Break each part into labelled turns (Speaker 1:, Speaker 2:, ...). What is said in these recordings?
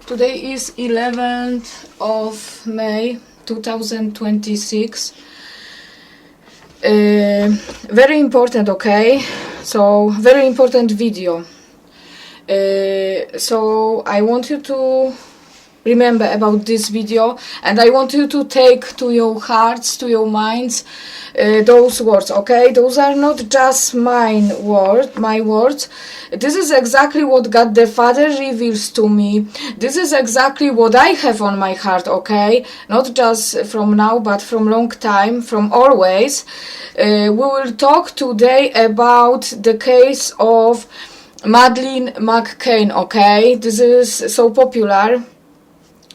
Speaker 1: Today is 11th of May 2026. Very important, okay? So, very important video. So, I want you to remember about this video, and I want you to take to your hearts, to your minds, those words, okay? Those are not just my words. This is exactly what God the Father reveals to me. This is exactly what I have on my heart, okay? Not just from now, but from long time, from always. We will talk today about the case of Madeleine McCann, okay? This is so popular.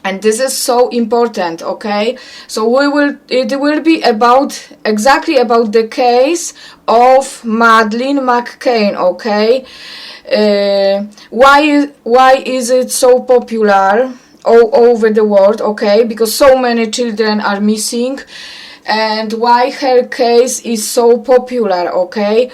Speaker 1: And this is so important, okay? So it will be exactly about the case of Madeleine McCann, okay? Why is it so popular all over the world, okay? Because so many children are missing, and why her case is so popular, okay?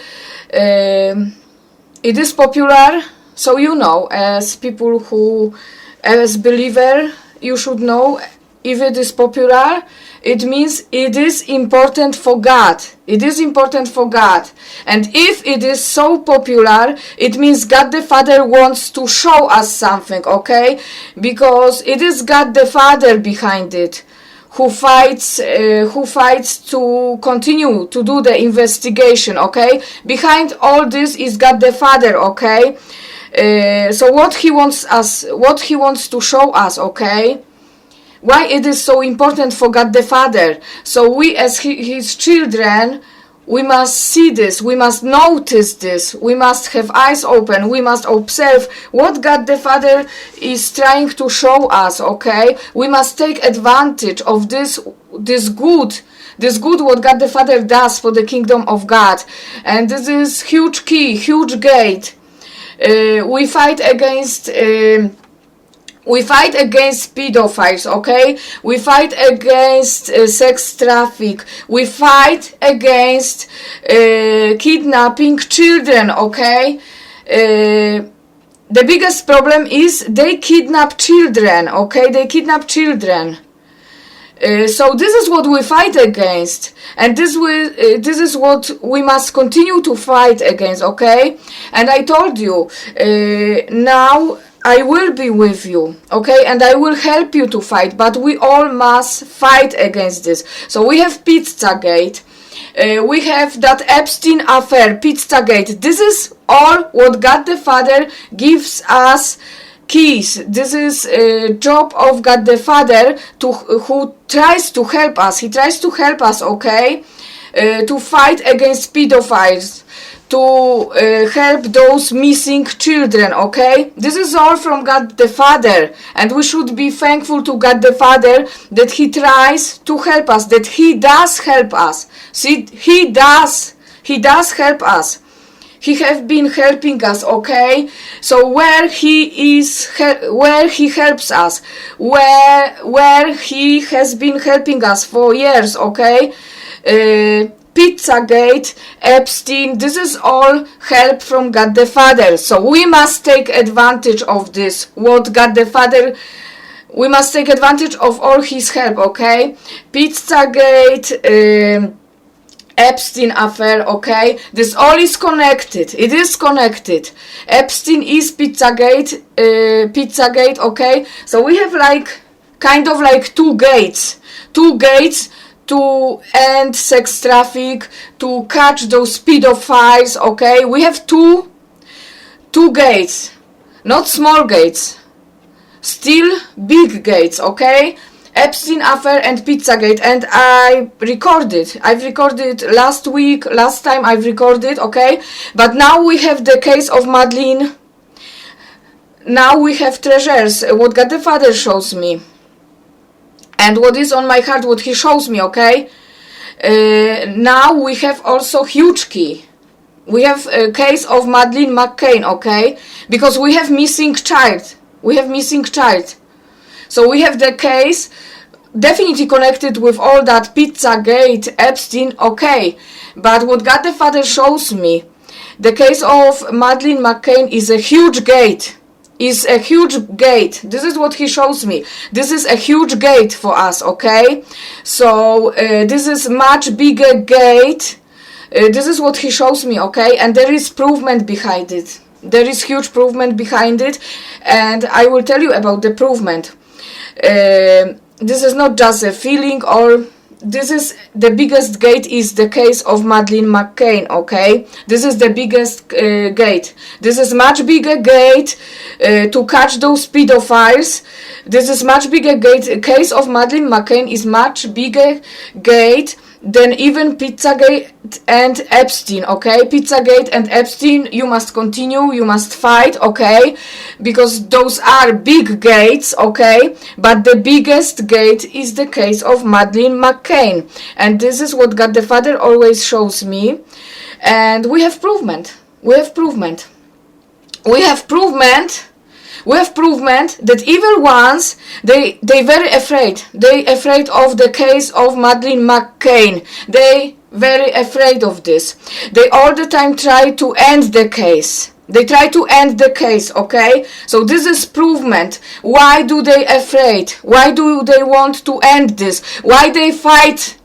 Speaker 1: It is popular, so you know, as people as believer, you should know, if it is popular, it means it is important for God. It is important for God. And if it is so popular, it means God the Father wants to show us something, okay? Because it is God the Father behind it, who fights to continue to do the investigation, okay? Behind all this is God the Father, okay? So what he wants to show us, okay? Why it is so important for God the Father. So we as his children, we must see this, we must notice this, we must have eyes open, we must observe what God the Father is trying to show us, okay? We must take advantage of this good what God the Father does for the kingdom of God. And this is huge key, huge gate. We fight against pedophiles, okay? We fight against sex traffic. We fight against kidnapping children, okay? The biggest problem is they kidnap children, okay? They kidnap children. So this is what we fight against, and this is what we must continue to fight against, okay? And I told you, now I will be with you, okay? And I will help you to fight, but we all must fight against this. So we have Pizzagate, we have that Epstein affair, Pizzagate. This is all what God the Father gives us keys. This is a job of God the Father who tries to help us. He tries to help us, okay? To fight against pedophiles, to help those missing children, okay? This is all from God the Father, and we should be thankful to God the Father that He tries to help us, that He does help us. See, He does help us. He has been helping us, okay? So where He helps us, where He has been helping us for years, okay? Pizzagate, Epstein, this is all help from God the Father. So we must take advantage of this. What God the Father, we must take advantage of all His help, okay? Pizzagate, Epstein affair, okay? This all is connected. It is connected. Epstein is Pizzagate, okay? So we have kind of two gates to end sex traffic, to catch those pedophiles, okay? We have two gates, not small gates, still big gates, okay? Epstein affair and Pizzagate, and I've recorded last time I've recorded, okay? But now we have the case of Madeleine. Now we have treasures, what God the Father shows me, and what is on my heart, what He shows me, okay? Now we have also huge key. We have a case of Madeleine McCann, okay? Because we have missing child. So we have the case definitely connected with all that Pizzagate, Epstein, okay. But what God the Father shows me, the case of Madeleine McCann is a huge gate. is a huge gate. This is what he shows me. This is a huge gate for us, okay? So this is much bigger gate. This is what he shows me, okay? And there is provement behind it. There is huge provement behind it, and I will tell you about the provement. This is not just a feeling, or this is the biggest gate is the case of Madeleine McCann, okay? This is the biggest gate. This is much bigger gate to catch those pedophiles. This is much bigger gate. Case of Madeleine McCann is much bigger gate than even Pizzagate and Epstein, okay? Pizzagate and Epstein, you must continue, you must fight, okay? Because those are big gates, okay? But the biggest gate is the case of Madeleine McCann. And this is what God the Father always shows me. And we have provement. We have provement. We have provement. We have provement that evil ones, they very afraid. They afraid of the case of Madeleine McCann. They very afraid of this. They all the time try to end the case. They try to end the case, okay? So this is provement. Why do they afraid? Why do they want to end this? Why they fight?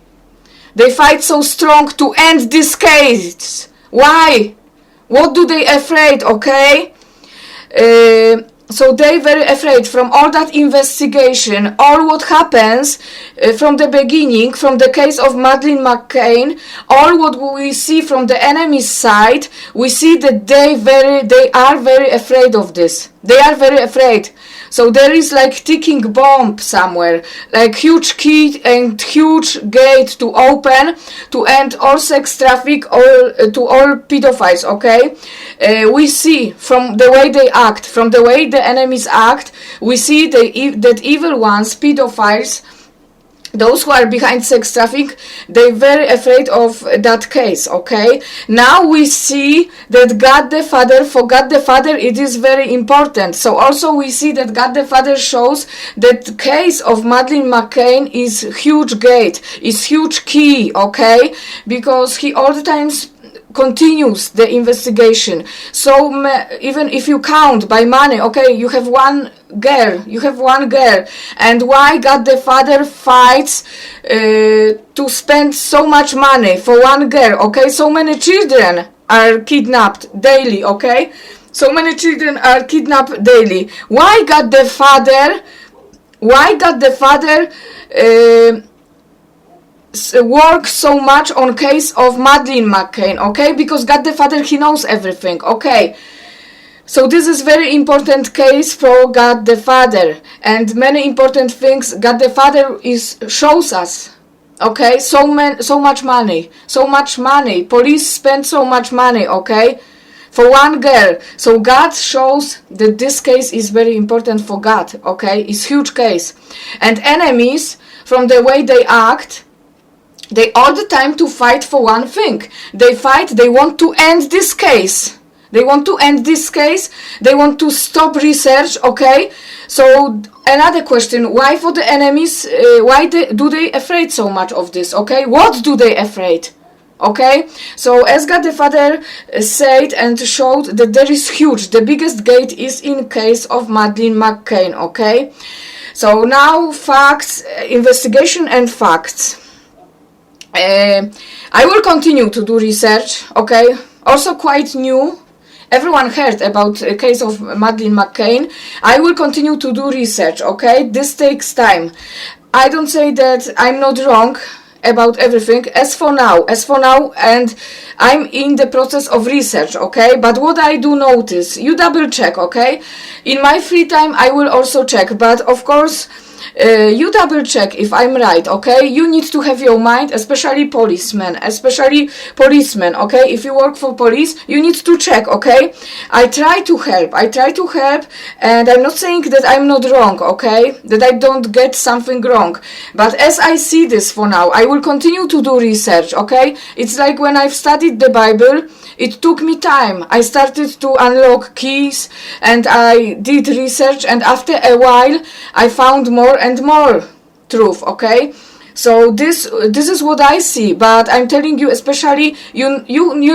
Speaker 1: They fight so strong to end this case. Why? What do they afraid, okay? So they very afraid from all that investigation, all what happens from the beginning, from the case of Madeleine McCann, all what we see from the enemy's side, we see that they are very afraid of this. They are very afraid. So there is like ticking bomb somewhere, like huge key and huge gate to open to end all sex traffic, to all pedophiles, okay? We see from the way they act, from the way the enemies act, we see that evil ones, pedophiles, those who are behind sex traffic, they're very afraid of that case, okay? Now we see that God the Father, for God the Father it is very important. So also we see that God the Father shows that the case of Madeleine McCann is huge gate, is huge key, okay? Because he all the times continues the investigation. So even if you count by money, okay, you have one girl, and why God the Father fights to spend so much money for one girl, okay? So many children are kidnapped daily, okay? So many children are kidnapped daily. Why God the Father work so much on case of Madeleine McCann, okay? Because God the Father, he knows everything, okay? So this is very important case for God the Father, and many important things God the Father shows us, okay? So much money, police spend so much money, okay? For one girl. So God shows that this case is very important for God, okay? It's huge case. And enemies, from the way they act, they all the time to fight for one thing. They want to end this case. They want to stop research, okay? So another question, why for the enemies, do they afraid so much of this, okay? What do they afraid? Okay, so as God the Father said and showed that there is huge, the biggest gate is in case of Madeleine McCann, okay? So now facts, investigation and facts. I will continue to do research, okay? Also quite new. Everyone heard about the case of Madeleine McCann. I will continue to do research, okay? This takes time. I don't say that I'm not wrong about everything as for now, and I'm in the process of research, okay? But what I do notice, you double check, okay? In my free time I will also check, but of course you double check if I'm right, okay? You need to have your mind, especially policemen, okay? If you work for police, you need to check, okay? I try to help, and I'm not saying that I'm not wrong, okay? That I don't get something wrong. But as I see this for now, I will continue to do research, okay? It's like when I've studied the Bible, it took me time. I started to unlock keys and I did research, and after a while I found more and more truth, okay? So this is what I see, but I'm telling you, especially you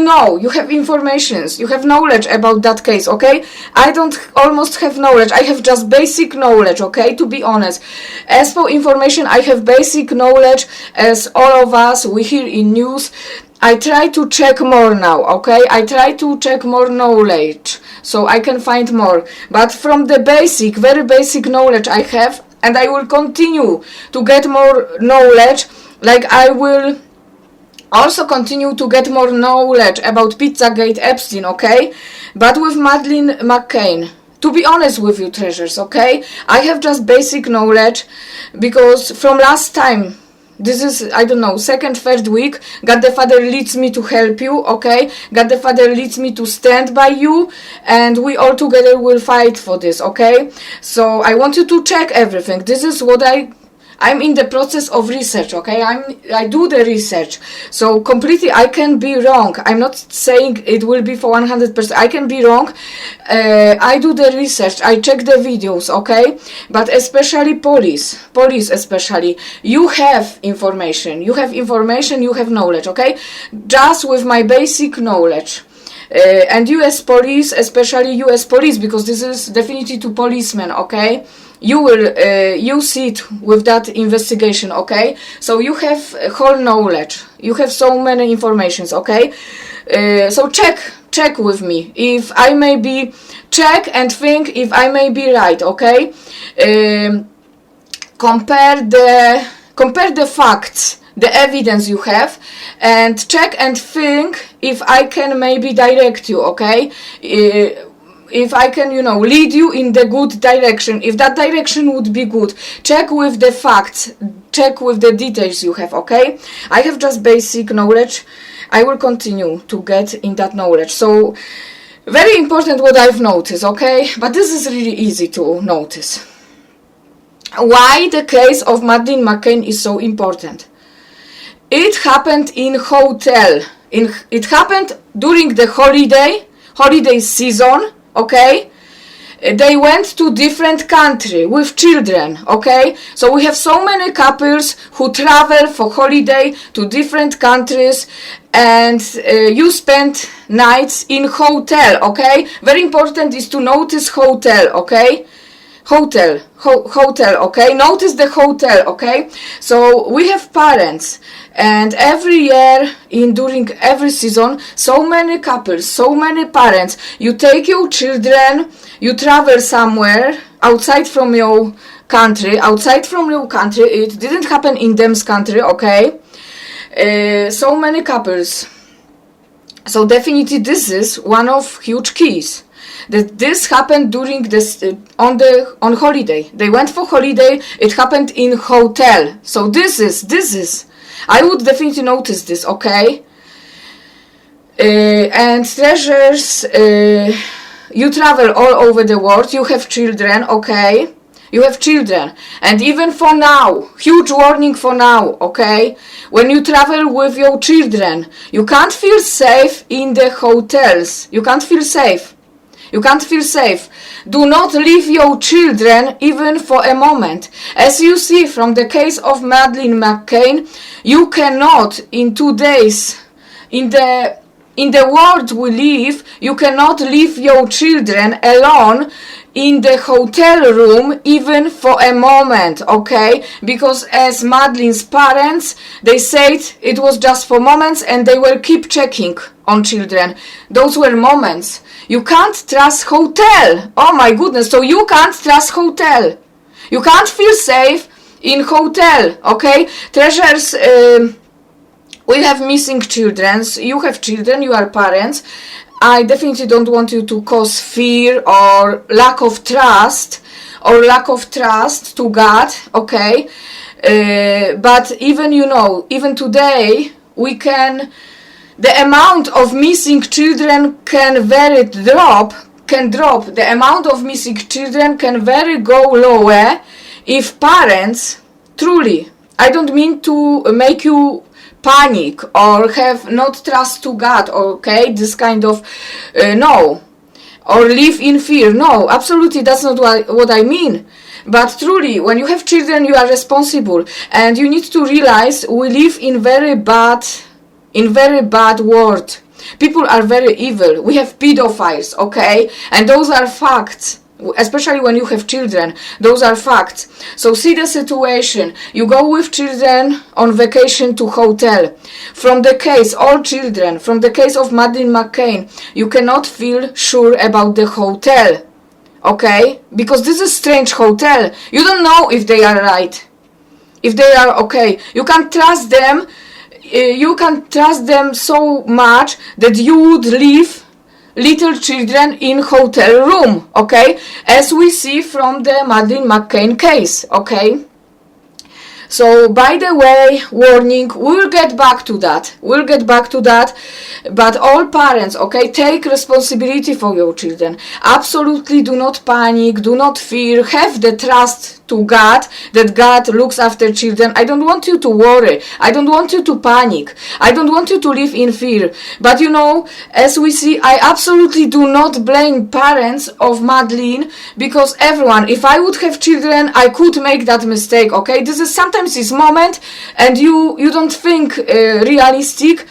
Speaker 1: know, you have informations, you have knowledge about that case, okay? I don't almost have knowledge, I have just basic knowledge, okay, to be honest. As for information, I have basic knowledge, as all of us, we hear in news. I try to check more now, okay? I try to check more knowledge, so I can find more. But from the basic, very basic knowledge I have, and I will continue to get more knowledge, like I will also continue to get more knowledge about Pizzagate Epstein, okay? But with Madeleine McCann, to be honest with you, treasures, okay? I have just basic knowledge, because from last time, this is, I don't know, second, third week, God the Father leads me to help you, okay? God the Father leads me to stand by you, and we all together will fight for this, okay? So I want you to check everything. This is what I'm in the process of research, okay? I do the research. So completely I can be wrong. I'm not saying it will be for 100%. I can be wrong. I do the research. I check the videos, okay? But especially police especially, you have information. You have information, you have knowledge, okay? Just with my basic knowledge. And US police, especially US police, because this is definitely to policemen, okay? You will you see it with that investigation, okay? So you have whole knowledge, you have so many informations, okay? So check with me if I may be, check and think if I may be right, okay? Compare the facts, the evidence you have, and check and think if I can maybe direct you, okay? If I can, lead you in the good direction, if that direction would be good. Check with the facts, check with the details you have, okay? I have just basic knowledge. I will continue to get in that knowledge. So, very important what I've noticed, okay? But this is really easy to notice. Why the case of Madeleine McCann is so important? It happened in hotel. It happened during the holiday season, okay? They went to different country with children, okay? So we have so many couples who travel for holiday to different countries, and you spend nights in hotel, okay? Very important is to notice hotel, okay? Hotel, okay? Notice the hotel, okay? So we have parents, and every year, during every season, so many couples, so many parents, you take your children, you travel somewhere outside from your country, it didn't happen in them's country, okay? So many couples. So definitely this is one of huge keys. That this happened during this on holiday. They went for holiday. It happened in hotel. So this is. I would definitely notice this. Okay. And treasures. You travel all over the world. You have children. Okay. You have children, and even for now, huge warning for now, okay? When you travel with your children, you can't feel safe in the hotels. You can't feel safe. Do not leave your children even for a moment. As you see from the case of Madeleine McCann, you cannot in today's, in the world we live, you cannot leave your children alone in the hotel room even for a moment, okay? Because as Madeleine's parents, they said it was just for moments, and they will keep checking on children. Those were moments. You can't trust hotel. Oh my goodness, so you can't trust hotel. You can't feel safe in hotel, okay? Treasures, we have missing children. You have children, you are parents. I definitely don't want you to cause fear or lack of trust to God, okay? But even today, the amount of missing children can drop. The amount of missing children can go lower if parents truly, I don't mean to make you panic or have not trust to God, okay? This kind of, no. or live in fear. No, absolutely, that's not what I mean. But truly, when you have children, you are responsible, and you need to realize we live in very bad world. People are very evil. We have pedophiles, okay, and those are facts. Especially when you have children, those are facts. So see the situation. You go with children on vacation to hotel. From the case, all children, from the case of Madeleine McCann, you cannot feel sure about the hotel, okay? Because this is a strange hotel. You don't know if they are right, if they are okay. You can't trust them. You can trust them so much that you would leave little children in hotel room, okay, as we see from the Madeleine McCann case, okay. So, by the way, warning, we'll get back to that, but all parents, okay, take responsibility for your children. Absolutely do not panic, do not fear, have the trust to God, that God looks after children. I don't want you to worry, I don't want you to panic, I don't want you to live in fear. But you know, as we see, I absolutely do not blame parents of Madeleine, because everyone, if I would have children, I could make that mistake, okay. This is sometimes this moment, and you don't think realistic.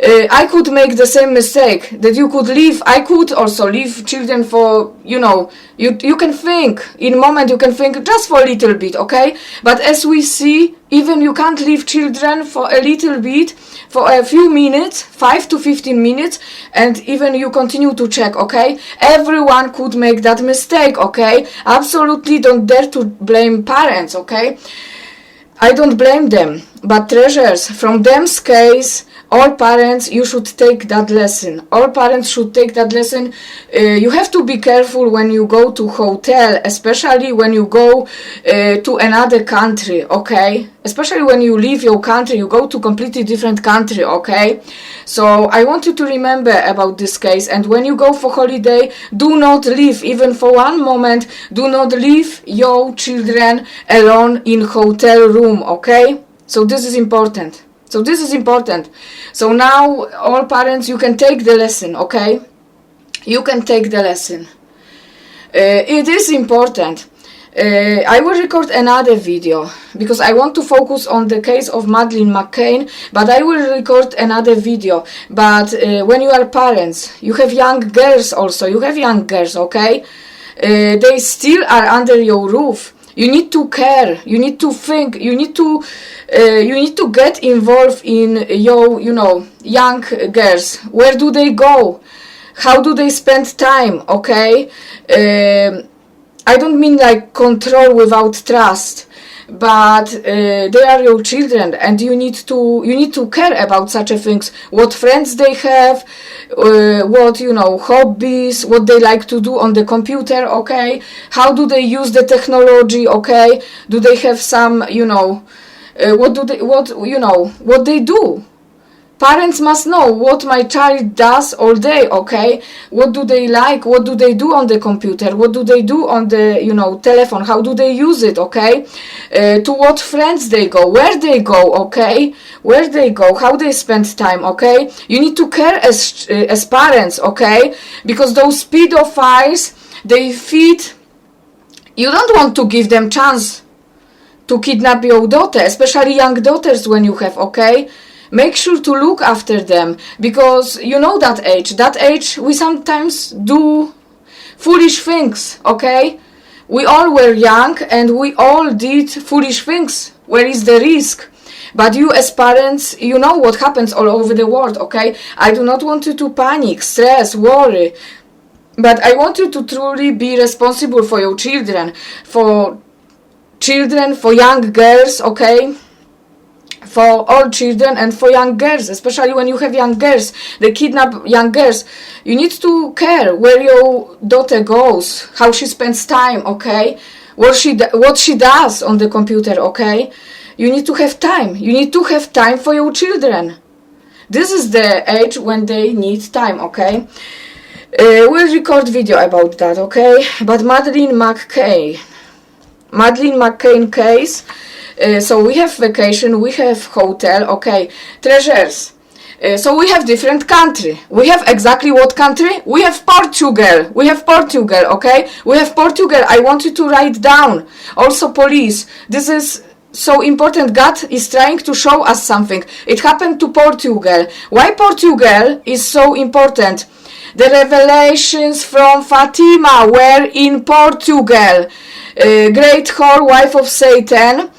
Speaker 1: I could make the same mistake that you could leave. I could also leave children for, you know, you can think in moment, you can think just for a little bit, okay. But as we see, even you can't leave children for a little bit, for a few minutes, 5 to 15 minutes, and even you continue to check, okay. Everyone could make that mistake, okay. Absolutely don't dare to blame parents, okay. I don't blame them, but treasures, from them's case, all parents, you should take that lesson. All parents should take that lesson. You have to be careful when you go to hotel, especially when you go to another country, okay? Especially when you leave your country, you go to completely different country, okay? So I want you to remember about this case. And when you go for holiday, do not leave, even for one moment, do not leave your children alone in hotel room, okay? So this is important. So now, all parents, you can take the lesson, okay? You can take the lesson. It is important. I will record another video, because I want to focus on the case of Madeleine McCann, but I will record another video. But when you are parents, you have young girls also, okay? They still are under your roof. You need to care, you need to think, you need to get involved in your, young girls. Where do they go? How do they spend time, okay? I don't mean like control without trust, but they are your children, and you need to care about such a things. What friends they have, what hobbies, what they like to do on the computer, okay? How do they use the technology, okay? Do they have some, what they do? Parents must know what my child does all day, okay? What do they like? What do they do on the computer? What do they do on the, telephone? How do they use it, okay? To what friends they go? Where they go, okay? Where they go? How they spend time, okay? You need to care as parents, okay? Because those pedophiles, they feed... You don't want to give them chance to kidnap your daughter, especially young daughters when you have, okay? Make sure to look after them, because that age we sometimes do foolish things, okay? We all were young and we all did foolish things. Where is the risk? But you as parents, you know what happens all over the world, okay? I do not want you to panic, stress, worry, but I want you to truly be responsible for your children, for young girls, okay? For all children and for young girls, especially when you have young girls, they kidnap young girls. You need to care where your daughter goes, how she spends time, okay? What she does on the computer, okay? You need to have time. You need to have time for your children. This is the age when they need time, okay? We'll record video about that, okay? But Madeleine McCann case. So we have vacation, we have hotel, okay. Treasures, So we have different country. We have exactly what country? We have Portugal. We have Portugal, okay? We have Portugal. I want you to write down. Also police. This is so important. God is trying to show us something. It happened to Portugal. Why Portugal is so important? The revelations from Fatima were in Portugal. Great whore, wife of Satan.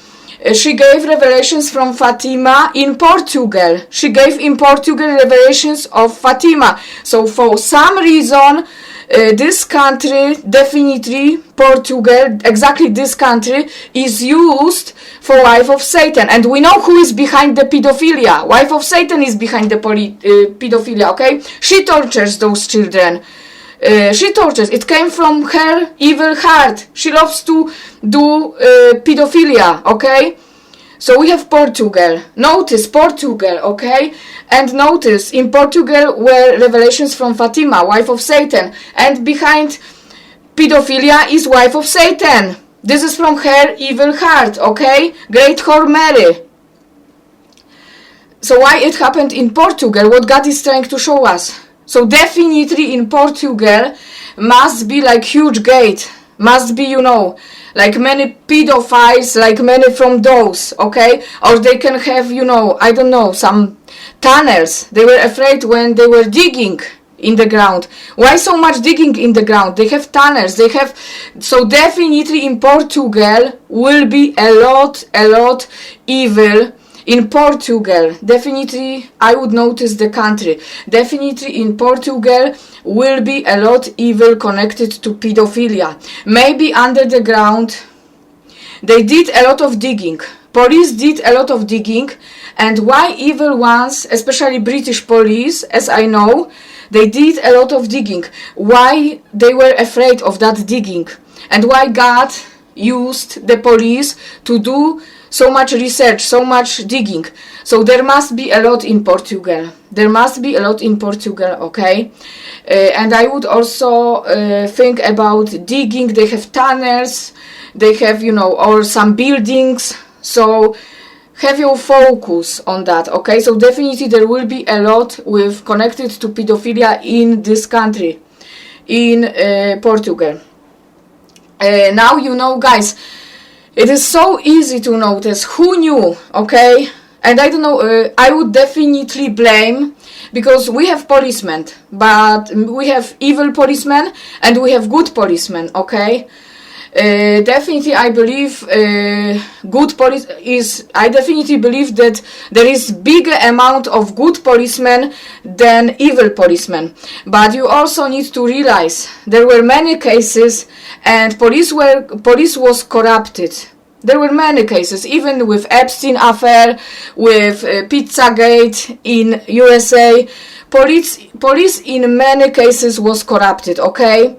Speaker 1: She gave revelations from Fatima in Portugal. She gave in Portugal revelations of Fatima. So for some reason, this country, definitely Portugal, exactly this country, is used for wife of Satan. And we know who is behind the pedophilia. Wife of Satan is behind the pedophilia, okay? She tortures those children. She tortures. It came from her evil heart. She loves to do pedophilia, okay? So we have Portugal. Notice Portugal, okay? And notice in Portugal were revelations from Fatima, wife of Satan. And behind pedophilia is wife of Satan. This is from her evil heart, okay? Great whore Mary. So why it happened in Portugal? What God is trying to show us? So definitely in Portugal must be like huge gate, must be, you know, like many pedophiles, like many from those, okay? Or they can have, you know, I don't know, some tunnels. They were afraid when they were digging in the ground. Why so much digging in the ground? They have tunnels, they have, so definitely in Portugal will be a lot evil. In Portugal, definitely I would notice the country. Definitely in Portugal will be a lot evil connected to pedophilia. Maybe under the ground they did a lot of digging. Police did a lot of digging, and why evil ones, especially British police, as I know, they did a lot of digging. Why they were afraid of that digging, and why God used the police to do so much research, so much digging. So there must be a lot in Portugal. There must be a lot in Portugal, okay? And I would also think about digging. They have tunnels, they have, you know, or some buildings. So have your focus on that, okay? So definitely there will be a lot with connected to pedophilia in this country, in Portugal. Now you know, guys, it is so easy to notice who knew, okay? And I don't know, I would definitely blame, because we have policemen, but we have evil policemen and we have good policemen, okay? Definitely I believe good police is, I definitely believe that there is bigger amount of good policemen than evil policemen. But you also need to realize there were many cases and police was corrupted. There were many cases, even with Epstein affair, with Pizzagate in USA. Police in many cases was corrupted, okay?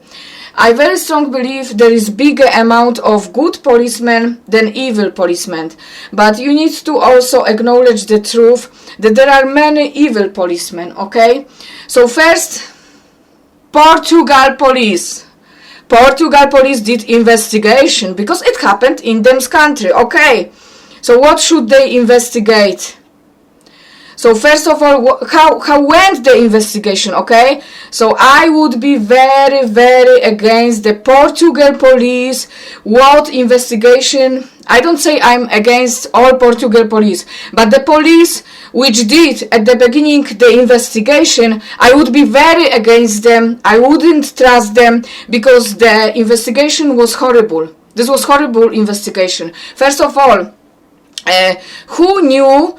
Speaker 1: I very strongly believe there is bigger amount of good policemen than evil policemen. But you need to also acknowledge the truth that there are many evil policemen, okay? So first, Portugal police did investigation because it happened in them's country, okay? So what should they investigate? So first of all, how went the investigation, okay? So I would be very against the Portugal police. What investigation? I don't say I'm against all Portugal police, but the police which did at the beginning the investigation, I would be very against them. I wouldn't trust them because the investigation was horrible. This was horrible investigation. First of all, who knew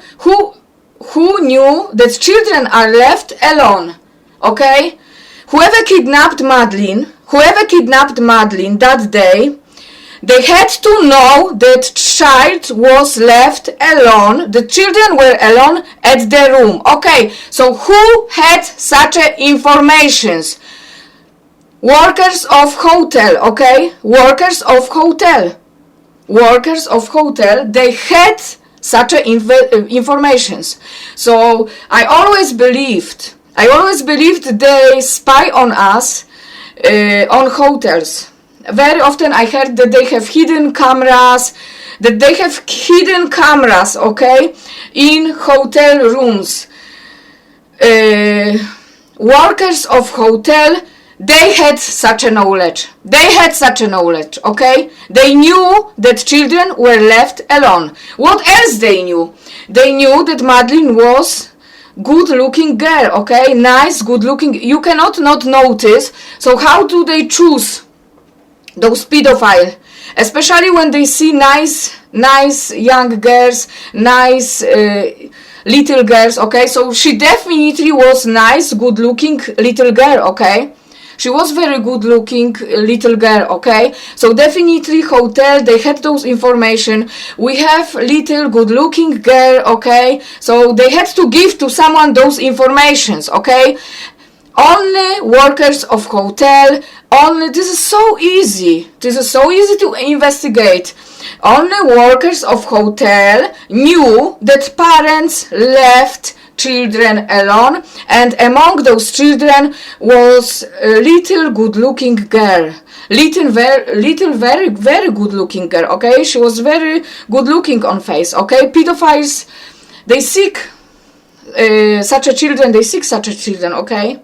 Speaker 1: that children are left alone, okay? Whoever kidnapped Madeleine that day, they had to know that child was left alone, the children were alone at the room, okay? So who had such informations? Workers of hotel, okay? Workers of hotel, they had such informations. So I always believed they spy on us on hotels. Very often I heard that they have hidden cameras, okay, in hotel rooms. workers of hotel, they had such a knowledge. Okay? They knew that children were left alone. What else they knew? They knew that Madeleine was good-looking girl, okay? Nice, good-looking. You cannot not notice. So how do they choose those pedophiles? Especially when they see nice young girls, nice little girls, okay? So she definitely was nice, good-looking little girl, okay? She was very good-looking little girl, okay? So definitely hotel, they had those information. We have little good-looking girl, okay? So they had to give to someone those informations, okay? Only workers of hotel, this is so easy to investigate. Only workers of hotel knew that parents left children alone, and among those children was a little good-looking girl. Very good-looking girl, okay? She was very good-looking on face, okay? Pedophiles, they seek such a children, okay?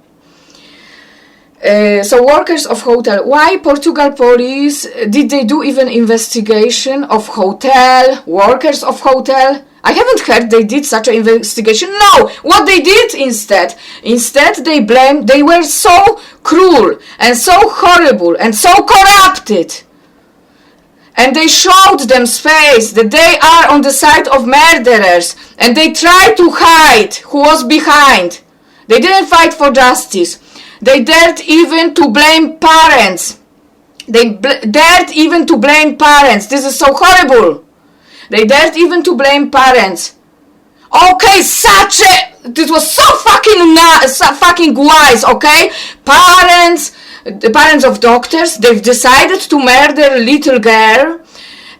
Speaker 1: So workers of hotel, why Portugal police, did they do even investigation of hotel, workers of hotel? I haven't heard they did such an investigation. No, what they did instead they were so cruel and so horrible and so corrupted. And they showed them face that they are on the side of murderers, and they tried to hide who was behind. They didn't fight for justice. They dared even to blame parents. Dared even to blame parents. This is so horrible. They dared even to blame parents. Okay, this was so fucking wise, okay? The parents of doctors, they've decided to murder a little girl,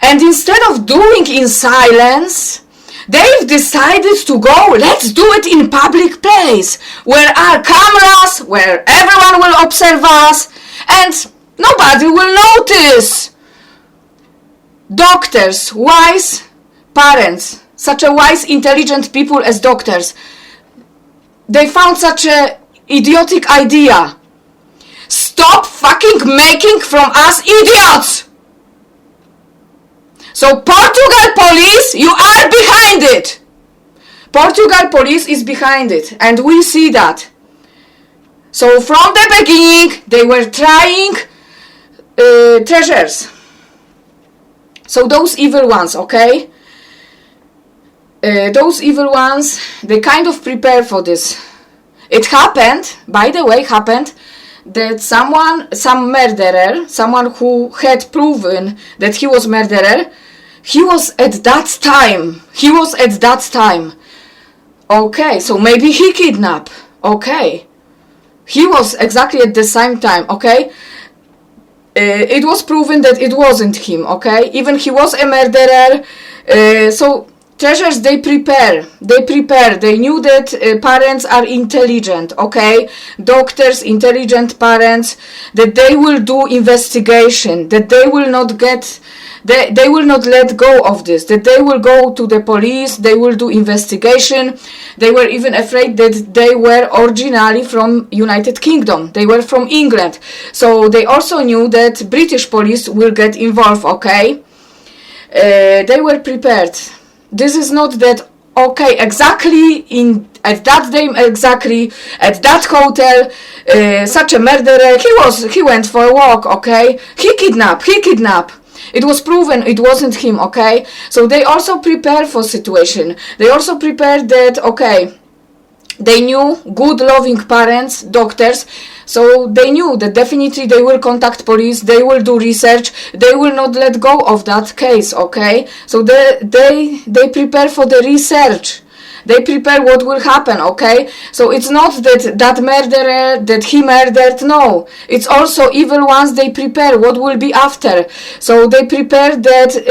Speaker 1: and instead of doing in silence, they've decided to go, let's do it in public place, where are cameras, where everyone will observe us, and nobody will notice. Doctors, wise parents, such a wise, intelligent people as doctors, they found such a idiotic idea. Stop fucking making from us idiots! So Portugal police, you are behind it! Portugal police is behind it, and we see that. So from the beginning, they were trying treasures. So those evil ones, okay? Those evil ones, they kind of prepare for this. It happened, by the way, that some murderer, someone who had proven that he was murderer, he was at that time. Okay, so maybe he kidnapped. Okay. He was exactly at the same time, okay? It was proven that it wasn't him, okay? Even he was a murderer. So treasures, they prepare. They knew that parents are intelligent, okay? Doctors, intelligent parents, that they will do investigation, that they will not they will not let go of this, that they will go to the police, they will do investigation. They were even afraid that they were originally from United Kingdom. They were from England. So they also knew that British police will get involved, okay? They were prepared. This is not that, okay, exactly at that time, exactly at that hotel, such a murderer, he went for a walk, okay? He kidnapped. It was proven it wasn't him, okay? So they also prepare for situation. They also prepared that, okay, they knew good loving parents, doctors, so they knew that definitely they will contact police, they will do research, they will not let go of that case, okay? So they prepare for the research. They prepare what will happen, okay? So it's not that murderer, that he murdered, no. It's also evil ones, they prepare what will be after. So they prepare that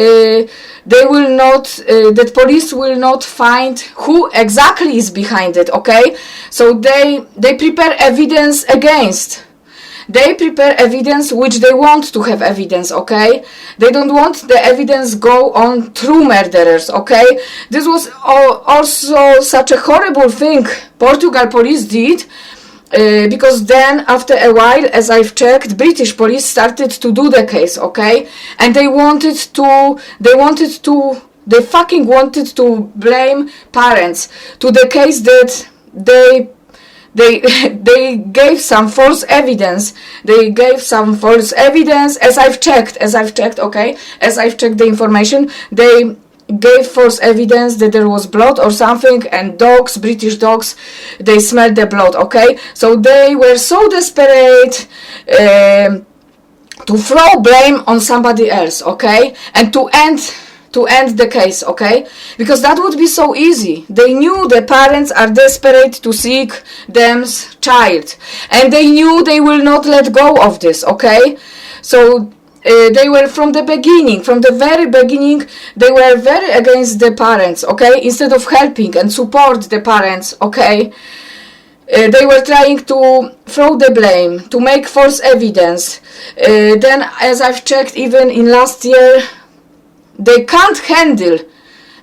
Speaker 1: that police will not find who exactly is behind it, okay? So they prepare evidence against. They prepare evidence which they want to have evidence, okay? They don't want the evidence go on true murderers, okay? This was also such a horrible thing Portugal police did, because then after a while, as I've checked, British police started to do the case, okay? And they fucking wanted to blame parents to the case that they gave some false evidence. They gave some false evidence, as I've checked, okay? As I've checked the information, they gave false evidence that there was blood or something, and dogs, British dogs, they smelled the blood, okay? So they were so desperate to throw blame on somebody else, okay? And to end the case, okay? Because that would be so easy. They knew the parents are desperate to seek them's child, and they knew they will not let go of this, okay? So they were from the very beginning, they were very against the parents, okay? Instead of helping and support the parents, okay? They were trying to throw the blame, to make false evidence. Then, as I've checked, even in last year, they can't handle.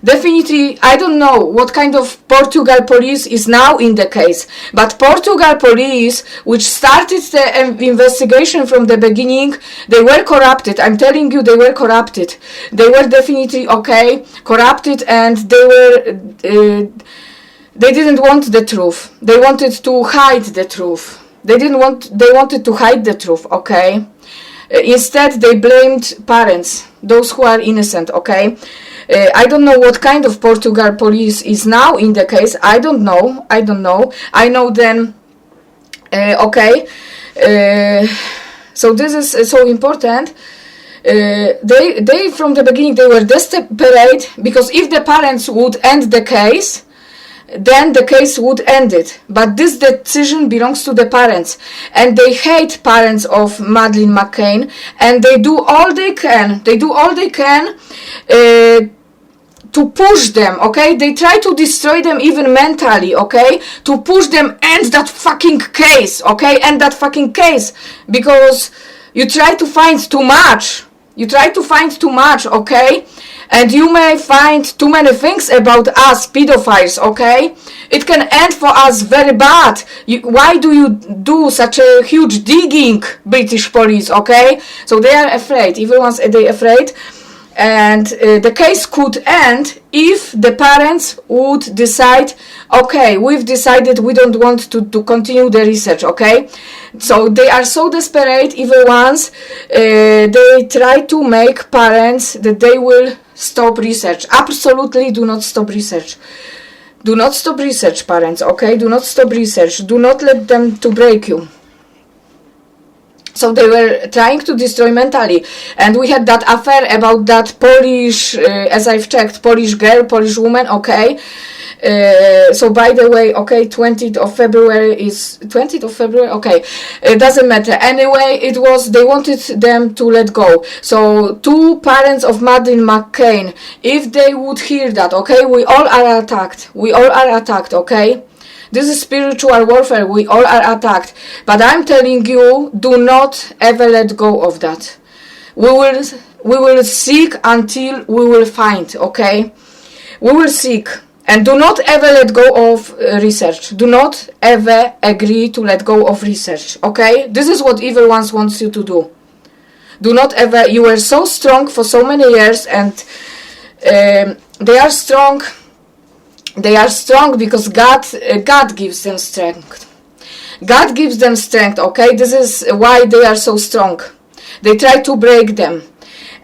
Speaker 1: Definitely, I don't know what kind of Portugal police is now in the case, but Portugal police, which started the investigation from the beginning, they were corrupted. I'm telling you, they were corrupted. They were definitely, okay, corrupted, and they didn't want the truth. They wanted to hide the truth. They wanted to hide the truth, okay? Instead, they blamed parents, those who are innocent, okay? I don't know what kind of Portugal police is now in the case. I don't know. I know then, okay? So this is so important. They from the beginning, they were desperate, because if the parents would end the case, then the case would end it. But this decision belongs to the parents, and they hate parents of Madeleine McCann, and they do all they can. To push them, okay? They try to destroy them even mentally, okay? To push them, end that fucking case, okay? End that fucking case, because you try to find too much. Okay? And you may find too many things about us pedophiles, okay? It can end for us very bad. Why do you do such a huge digging, British police, okay? So they are afraid. Everyone's afraid. And the case could end if the parents would decide, okay, we've decided we don't want to continue the research, okay? So they are so desperate, evil ones, they try to make parents that they will stop research. Absolutely do not stop research. Do not stop research, parents, okay? Do not stop research. Do not let them to break you. So they were trying to destroy mentally. And we had that affair about that Polish, as I've checked, Polish girl, Polish woman, okay? So by the way, okay, 20th of February, okay, it doesn't matter. Anyway, they wanted them to let go. So two parents of Madeleine McCann, if they would hear that, okay, we all are attacked, okay? This is spiritual warfare. We all are attacked. But I'm telling you, do not ever let go of that. We will seek until we will find, okay? We will seek. And do not ever let go of research. Do not ever agree to let go of research, okay? This is what evil ones wants you to do. Do not ever. You were so strong for so many years, and they are strong. They are strong because God gives them strength. God gives them strength, okay? This is why they are so strong. They try to break them.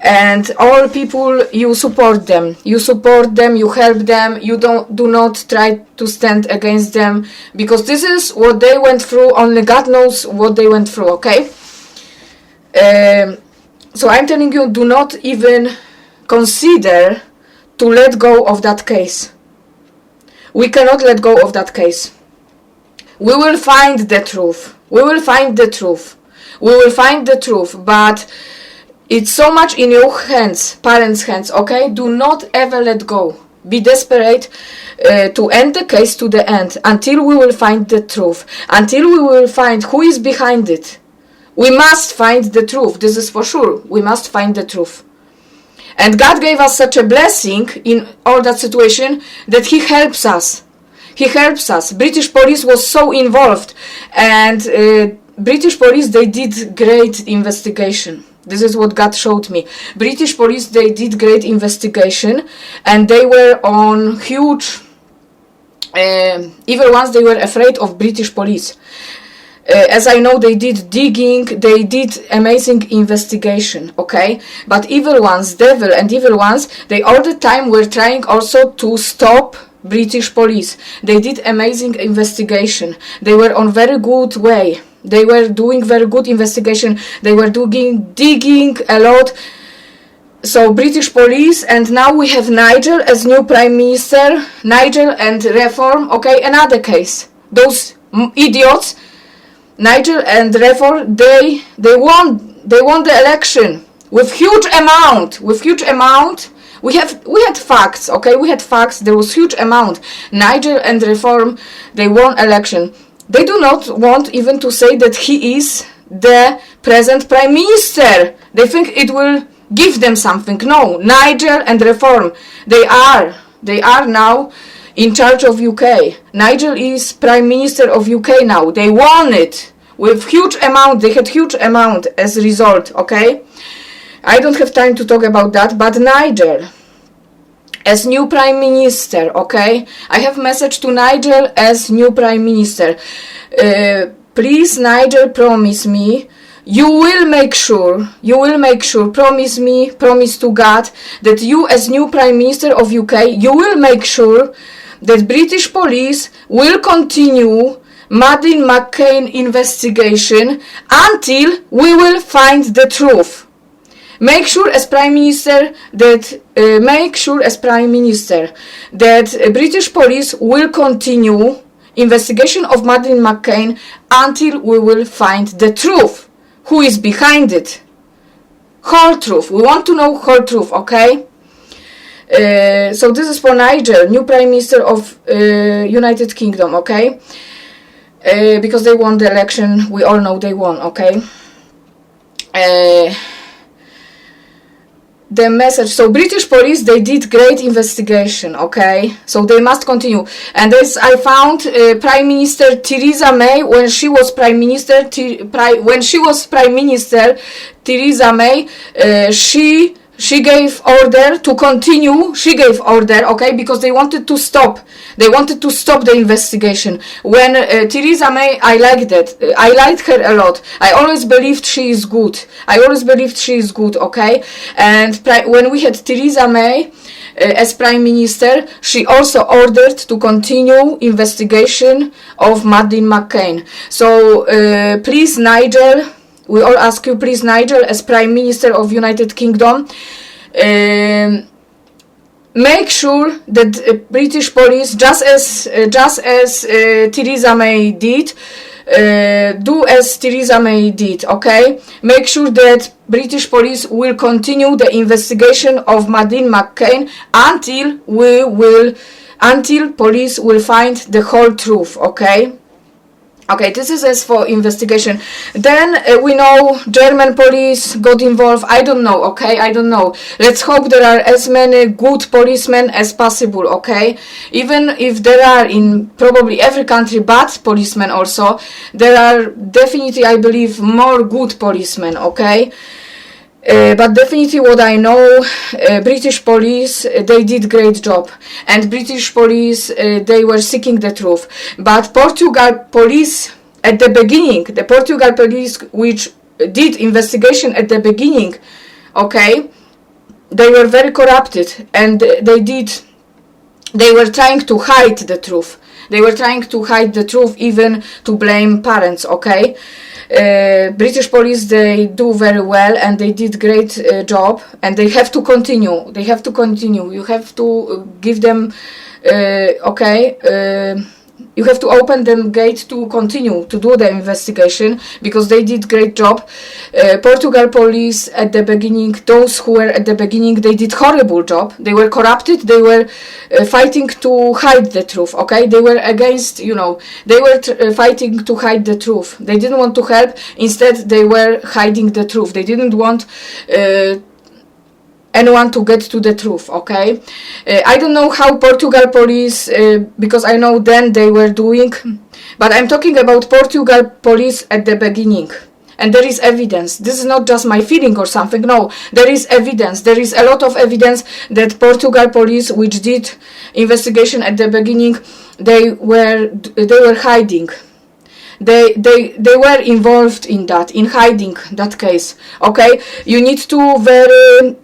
Speaker 1: And all people, you support them. You help them. You do not try to stand against them, because this is what they went through. Only God knows what they went through, okay? So I'm telling you, do not even consider to let go of that case. We cannot let go of that case. We will find the truth. But it's so much in your hands, parents' hands, okay? Do not ever let go. Be desperate to end the case to the end, until we will find the truth, until we will find who is behind it. We must find the truth. This is for sure. We must find the truth. And God gave us such a blessing in all that situation that He helps us. He helps us. British police was so involved, and British police, they did great investigation. This is what God showed me. British police, they did great investigation, and they were on huge, even once they were afraid of British police. As I know, they did digging, they did amazing investigation, okay? But evil ones, devil and evil ones, they all the time were trying also to stop British police. They did amazing investigation. They were on very good way. They were doing very good investigation. They were digging a lot. So British police, and now we have Nigel as new prime minister. Nigel and reform, okay? Another case. Those idiots, Nigel and reform, they won the election with huge amount. We had facts, okay? We had facts. There was huge amount. Nigel and reform, they won election. They do not want even to say that he is the present prime minister. They think it will give them something. No, Nigel and reform, they are now in charge of UK. Nigel is prime minister of UK now. They won it with huge amount. They had huge amount as a result, okay? I don't have time to talk about that, but Nigel as new prime minister, okay? I have message to Nigel as new prime minister. Please, Nigel, promise me, you will make sure, promise to God, that you as new prime minister of UK, you will make sure that British police will continue Madeleine McCann investigation until we will find the truth. Make sure as prime minister that British police will continue investigation of Madeleine McCann until we will find the truth. Who is behind it? Whole truth. We want to know whole truth, okay? So this is for Nigel, new prime minister of United Kingdom, okay? Because they won the election. We all know they won, okay? The message. So British police, they did great investigation, okay? So they must continue. And as I found, Prime Minister Theresa May, when she was Prime Minister, Theresa May, she gave order to continue. She gave order, okay, because they wanted to stop. They wanted to stop the investigation. When Theresa May, I liked that. I liked her a lot. I always believed she is good. Okay? And when we had Theresa May as Prime Minister, she also ordered to continue investigation of Madeleine McCann. So please, Nigel, we all ask you, please, Nigel, as Prime Minister of United Kingdom, make sure that British police, just as Theresa May did, do as Theresa May did, okay? Make sure that British police will continue the investigation of Madeleine McCann until police will find the whole truth, okay? Okay, this is as for investigation. Then we know German police got involved. I don't know, okay? I don't know. Let's hope there are as many good policemen as possible, okay? Even if there are in probably every country bad policemen also, there are definitely, I believe, more good policemen, okay? But definitely what I know, British police, they did great job. And British police, they were seeking the truth. But Portugal police at the beginning, the Portugal police which did investigation at the beginning, okay, they were very corrupted. And they were trying to hide the truth. They were trying to hide the truth, even to blame parents, okay? British police, they do very well and they did great job, and they have to continue. You have to give them you have to open the gate to continue to do the investigation, because they did great job. Portugal police at the beginning, those who were at the beginning, they did horrible job. They were corrupted. They were fighting to hide the truth. Okay, they were against, you know, they were fighting to hide the truth. They didn't want to help. Instead, they were hiding the truth. They didn't want anyone to get to the truth. Okay, I don't know how Portugal police, because I know then they were doing, but I'm talking about Portugal police at the beginning. And there is evidence. This is not just my feeling or something. No, there is evidence. There is a lot of evidence that Portugal police, which did investigation at the beginning, they were hiding. They were involved in that, in hiding that case. Okay, you need to very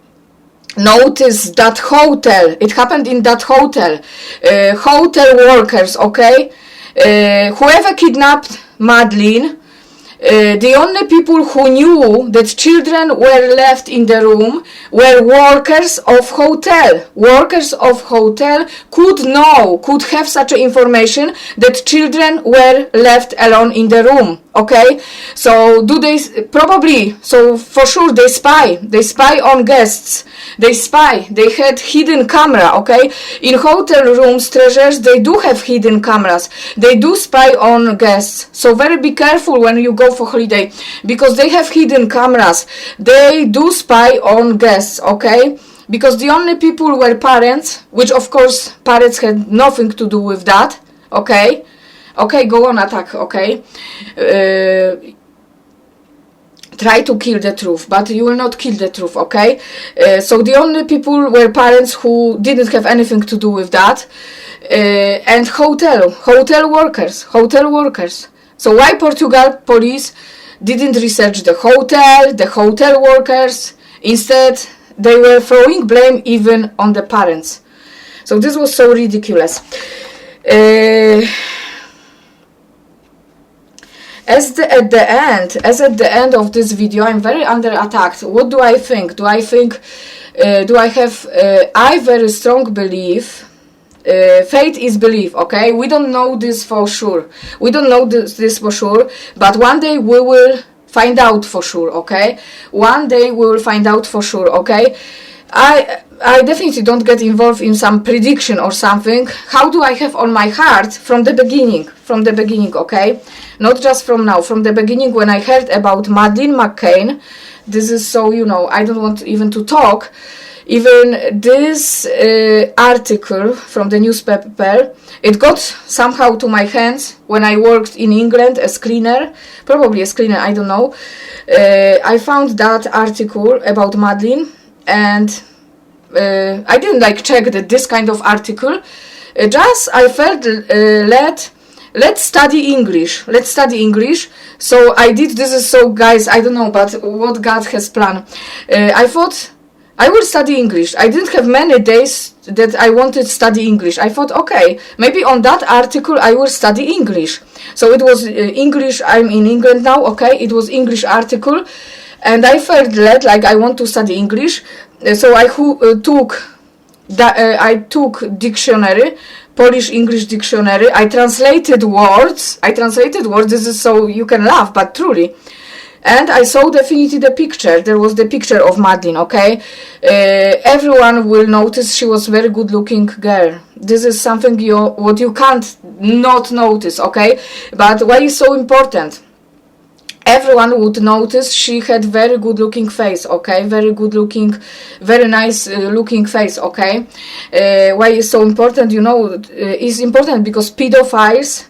Speaker 1: notice that hotel. It happened in that hotel. Hotel workers. Okay, whoever kidnapped Madeleine. The only people who knew that children were left in the room were workers of hotel. Workers of hotel could have such information that children were left alone in the room. Okay, so do they probably? So for sure they spy. They spy on guests. They spy. They had hidden camera. Okay, in hotel rooms, treasures, they do have hidden cameras. They do spy on guests. So very be careful when you go for holiday, because they have hidden cameras. They do spy on guests. Okay, because the only people were parents, which of course parents had nothing to do with that. Okay. Okay, go on attack, okay? Try to kill the truth, but you will not kill the truth, okay? So the only people were parents who didn't have anything to do with that. And hotel workers. So why Portugal police didn't research the hotel workers? Instead, they were throwing blame even on the parents. So this was so ridiculous. As at the end of this video, I'm very under attack. What do I think? I very strong belief. Faith is belief, okay? We don't know this for sure. We don't know this for sure, but one day we will find out for sure, okay? One day we will find out for sure, okay? I definitely don't get involved in some prediction or something. How do I have on my heart from the beginning, okay? Not just from now, from the beginning when I heard about Madeleine McCann. This is so, you know, I don't want even to talk. Even this article from the newspaper, it got somehow to my hands when I worked in England as cleaner, probably as cleaner, I don't know. I found that article about Madeleine, and I didn't check this kind of article. Just I felt let's study English. So I did. This is so, guys, I don't know, but what God has planned. I thought I will study English. I didn't have many days that I wanted to study English. I thought, okay, maybe on that article I will study English. So it was English. I'm in England now. Okay, it was English article, and I felt like I want to study English. So I took dictionary, Polish English dictionary. I translated words. This is so you can laugh, but truly. And I saw definitely the picture. There was the picture of Madeleine, okay? Everyone will notice she was very good-looking girl. This is something what you can't not notice, okay? But why is so important? Everyone would notice she had very good-looking face, okay? Very good-looking, very nice-looking face, okay? Why is so important? You know, it's important because pedophiles,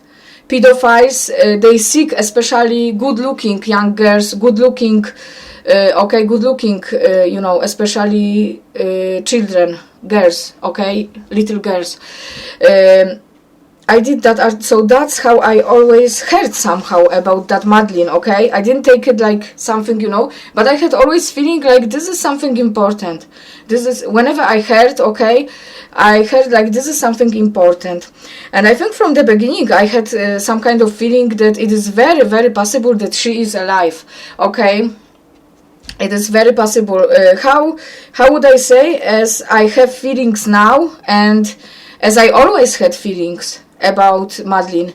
Speaker 1: they seek especially good-looking young girls, good-looking, you know, especially children, girls, okay, little girls. I did that, so that's how I always heard somehow about that Madeleine, okay? I didn't take it like something, you know, but I had always feeling like this is something important. This is, whenever I heard, okay, I heard like this is something important. And I think from the beginning I had some kind of feeling that it is very, very possible that she is alive, okay? It is very possible. How would I say, as I have feelings now, and as I always had feelings, about Madeleine.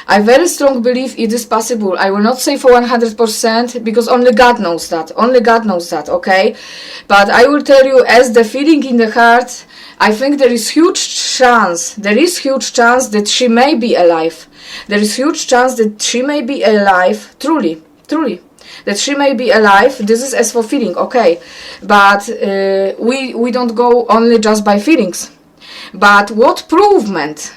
Speaker 1: I very strong believe it is possible. I will not say for 100% because only God knows that. Only God knows that, okay? But I will tell you, as the feeling in the heart, I think there is huge chance that she may be alive. There is huge chance that she may be alive, truly, that she may be alive. This is as for feeling, okay? But we don't go only just by feelings. But what provement,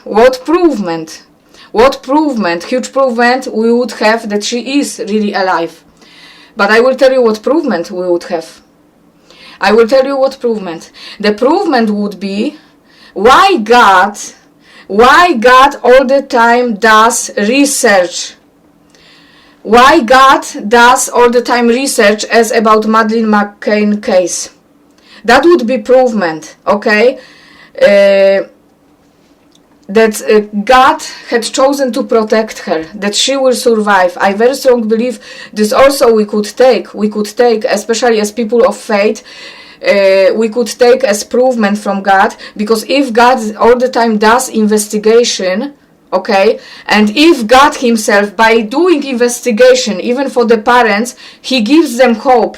Speaker 1: huge provement we would have that she is really alive. But I will tell you what provement we would have. I will tell you what provement. The provement would be why God all the time does research. Why God does all the time research as about Madeleine McCann case. That would be provement, okay? That God had chosen to protect her, that she will survive. I very strongly believe this also we could take, especially as people of faith, we could take as provement from God, because if God all the time does investigation, okay, and if God himself, by doing investigation, even for the parents, he gives them hope.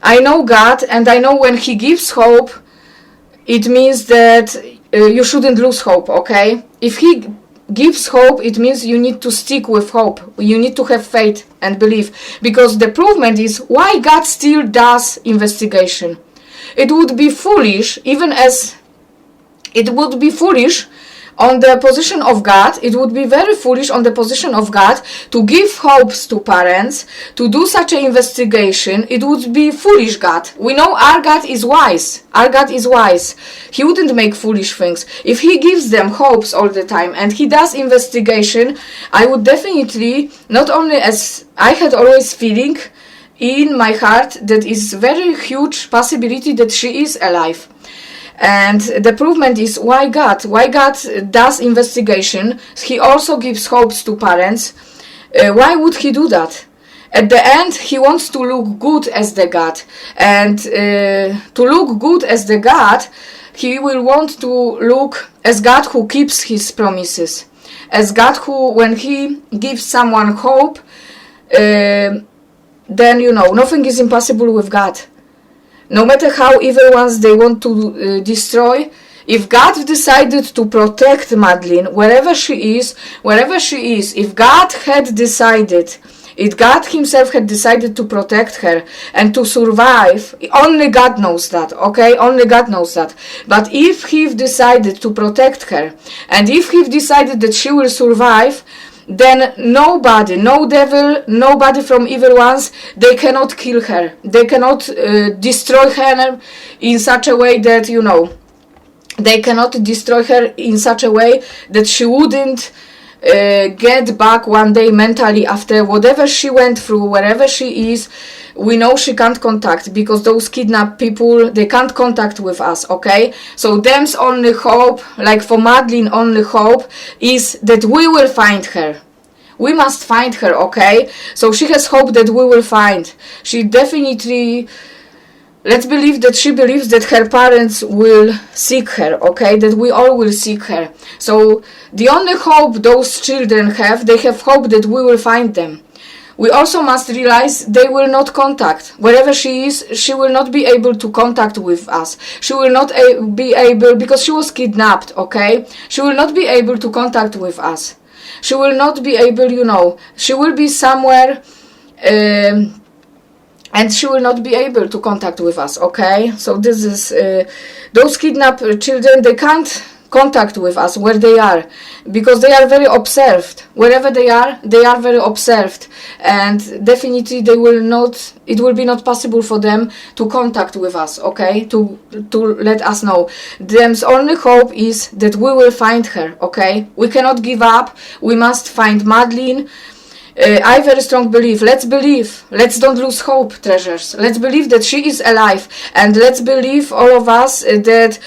Speaker 1: I know God, and I know when he gives hope, it means that you shouldn't lose hope, okay? If he gives hope, it means you need to stick with hope. You need to have faith and belief, because the provement is why God still does investigation. It would be foolish, even as it would be foolish on the position of God, it would be very foolish on the position of God to give hopes to parents, to do such an investigation. It would be foolish, God. We know our God is wise. Our God is wise. He wouldn't make foolish things. If he gives them hopes all the time and he does investigation, I would definitely, not only as I had always feeling in my heart that is very huge possibility that she is alive. And the provement is why God does investigation. He also gives hopes to parents. Why would he do that? At the end, he wants to look good as the God. And to look good as the God, he will want to look as God who keeps his promises. As God who, when he gives someone hope, then, nothing is impossible with God. No matter how evil ones they want to destroy, if God decided to protect Madeleine, wherever she is, if God had decided, if God himself had decided to protect her and to survive, only God knows that, okay? Only God knows that. But if he decided to protect her, and if he decided that she will survive, then nobody, no devil, nobody from evil ones, they cannot kill her. They cannot destroy her in such a way that, they cannot destroy her in such a way that she wouldn't get back one day mentally after whatever she went through, wherever she is. We know she can't contact, because those kidnapped people, they can't contact with us, okay? So them's only hope, like for Madeleine, only hope is that we will find her. We must find her, okay? So she has hope that we will find. She definitely, let's believe that she believes that her parents will seek her, okay? That we all will seek her. So the only hope those children have, they have hope that we will find them. We also must realize they will not contact. Wherever she is, she will not be able to contact with us. She will not be able, because she was kidnapped, okay? She will not be able to contact with us. She will not be able, she will be somewhere and she will not be able to contact with us, okay? So this is, those kidnapped children, they can't contact with us where they are, because they are very observed. Wherever they are very observed, and definitely it will be not possible for them to contact with us, okay, to let us know. Them's only hope is that we will find her, okay? We cannot give up. We must find Madeleine. I very strong believe. Let's don't lose hope, treasures. Let's believe that she is alive, and let's believe, all of us, that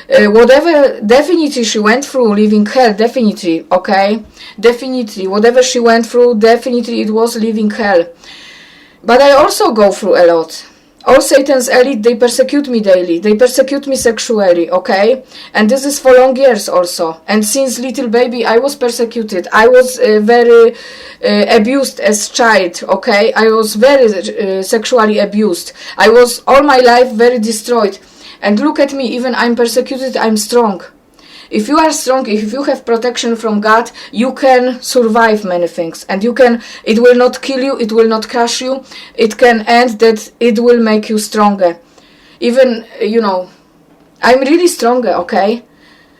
Speaker 1: whatever definitely she went through, leaving hell, definitely, okay? Definitely, whatever she went through, definitely it was leaving hell. But I also go through a lot. all Satan's elite, they persecute me daily. They persecute me sexually, okay? And this is for long years also. And since little baby, I was persecuted. I was very abused as child, okay? I was very sexually abused. I was all my life very destroyed. And look at me, even I'm persecuted, I'm strong. If you are strong, if you have protection from God, you can survive many things. And you can, it will not kill you, it will not crush you. It can end that, it will make you stronger. Even, you know, I'm really stronger, okay?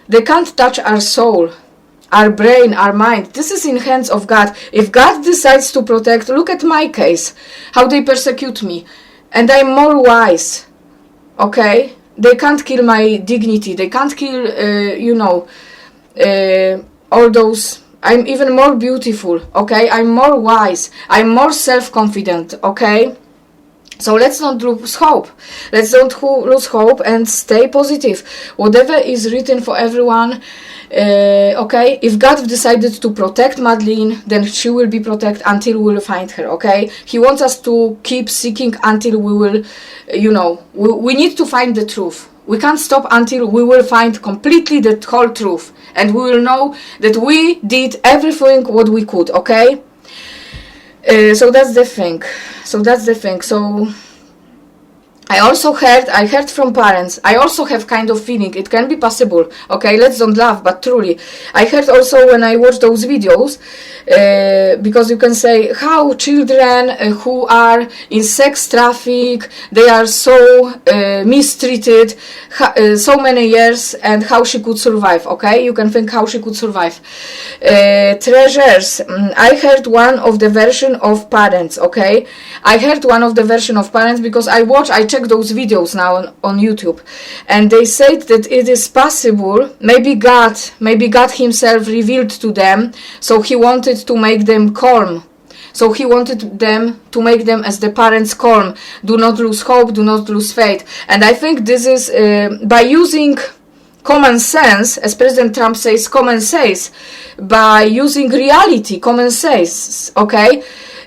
Speaker 1: They can't touch our soul, our brain, our mind. This is in hands of God. If God decides to protect, look at my case, how they persecute me. And I'm more wise, okay? They can't kill my dignity. They can't kill, all those. I'm even more beautiful, okay? I'm more wise. I'm more self-confident, okay? So let's not lose hope. Let's don't lose hope and stay positive. Whatever is written for everyone, okay? If God decided to protect Madeleine, then she will be protected until we will find her, okay? He wants us to keep seeking until we will, we need to find the truth. We can't stop until we will find completely the whole truth. And we will know that we did everything what we could, okay? So that's the thing. So I heard from parents. I also have kind of feeling it can be possible. Okay, let's don't laugh, but truly, I heard also when I watched those videos, because you can say how children who are in sex traffic, they are so mistreated, so many years, and how she could survive. Okay, you can think how she could survive. Treasures. I heard one of the version of parents. Okay, I heard one of the version of parents because I check those videos now on YouTube, and they said that it is possible, maybe God himself revealed to them, so he wanted to make them calm. So he wanted them to make them as the parents calm. Do not lose hope, do not lose faith. And I think this is by using common sense, as President Trump says, common sense, by using reality, common sense, okay?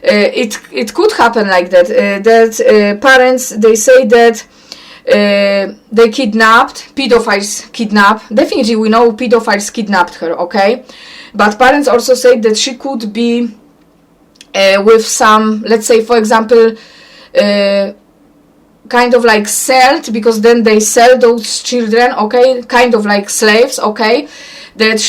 Speaker 1: It could happen like that. Parents, they say that they pedophiles kidnapped. Definitely we know pedophiles kidnapped her, okay? But parents also say that she could be with some, let's say for example, kind of like sold, because then they sell those children, okay? Kind of like slaves, okay? That